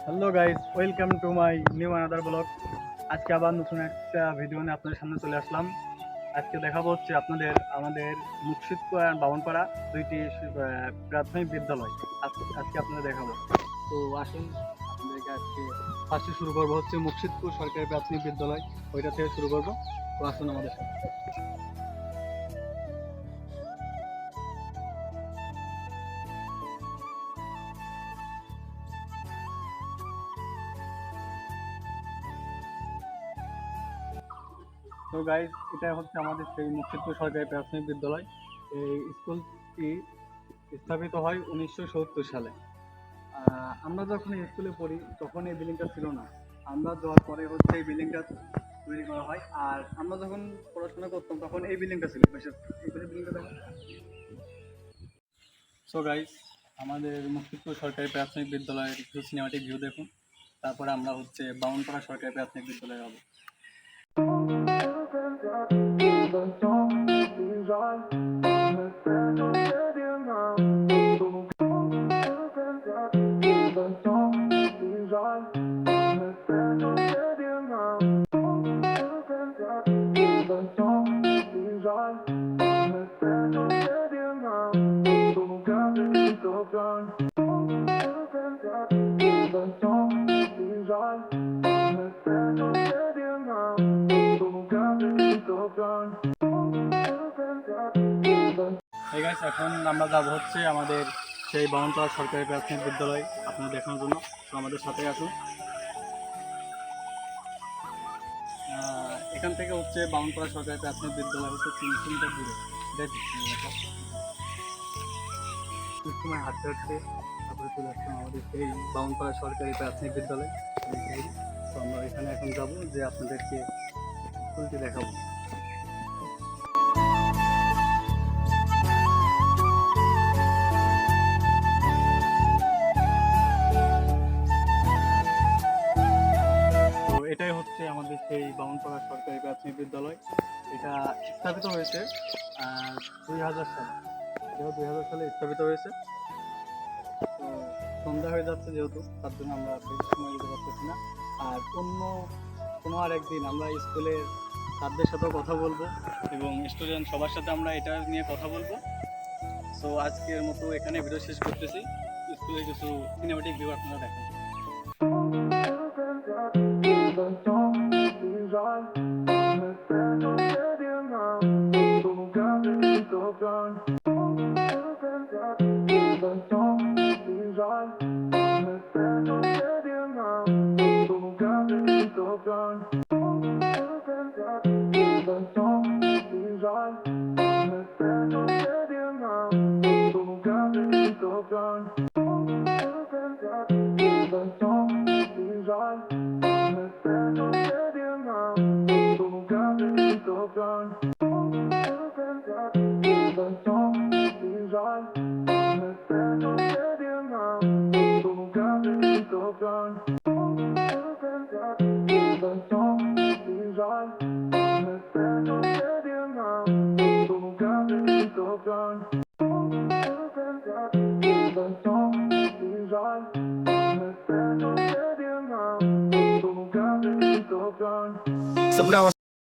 Hello guys, welcome to my new another blog. আজকে আবার নতুন একটা ভিডিও নিয়ে আপনাদের সামনে চলে আসলাম। আজকে দেখাবো হচ্ছে আপনাদের আমাদের মুর্শিদপুর আর বামনপাড়া দুইটি প্রাথমিক বিদ্যালয়। আজকে আপনাদের দেখাবো। তো আসুন, আপনাদেরকে আজকে ফার্স্টে শুরু করবো হচ্ছে মুর্শিদপুর সরকারি প্রাথমিক বিদ্যালয়, ওইটা থেকে শুরু করবো। তো আসুন আমাদের সাথে। তো গাইজ, এটা হচ্ছে আমাদের সেই মুর্শিদপুর সরকারি প্রাথমিক বিদ্যালয়। এই স্কুলটি স্থাপিত হয় 1970 সালে। আমরা যখন স্কুলে পড়ি তখন এই বিল্ডিংটা ছিল না। আমরা যাওয়ার পরে হচ্ছে এই বিল্ডিংটা তৈরি করা হয়। আর আমরা যখন পড়াশোনা করতাম তখন এই বিল্ডিংটা ছিল। এই বিল্ডিংটা দেখো। সো গাইজ, আমাদের মুর্শিদপুর সরকারি প্রাথমিক বিদ্যালয়ের কিছু সিনেমাটিক ভিউ দেখুন, তারপরে আমরা হচ্ছে বামনপাড়া সরকারি প্রাথমিক বিদ্যালয়ে যাবো। এই গাইস, এখন আমরা যাব হচ্ছে আমাদের সেই বামনপাড়া সরকারি প্রাথমিক বিদ্যালয় আপনাদের দেখানোর জন্য। তো আমাদের সাথে আসুন। এখান থেকে হচ্ছে বামনপাড়া সরকারি প্রাথমিক বিদ্যালয় হচ্ছে 3 কিলোমিটার দূরে। সময় হাঁটতে হাঁটতে তারপরে চলে আসলাম আমাদের সেই বামনপাড়া সরকারি প্রাথমিক বিদ্যালয়। তো আমরা এখানে এখন যাব যে আপনাদেরকে স্কুলটি দেখাবো। তো এটাই হচ্ছে আমাদের সেই বামনপাড়া সরকারি প্রাথমিক বিদ্যালয়। এটা স্থাপিত হয়েছে 2000 সালে। 2000 সালে স্থাপিত হয়েছে। তো সন্ধ্যা হয়ে যাচ্ছে যেহেতু, তার জন্য আমরা বেশি সময় দিতে পারতেছি না। আর কোনো আর একদিন আমরা স্কুলের স্যারদের সাথেও কথা বলবো এবং স্টুডেন্ট সবার সাথে আমরা এটা নিয়ে কথা বলবো। সো আজকের মতো এখানে ভিডিও শেষ করতেছি। স্কুলের কিছু সিনেমাটিক ভিউ আপনারা দেখেন। So now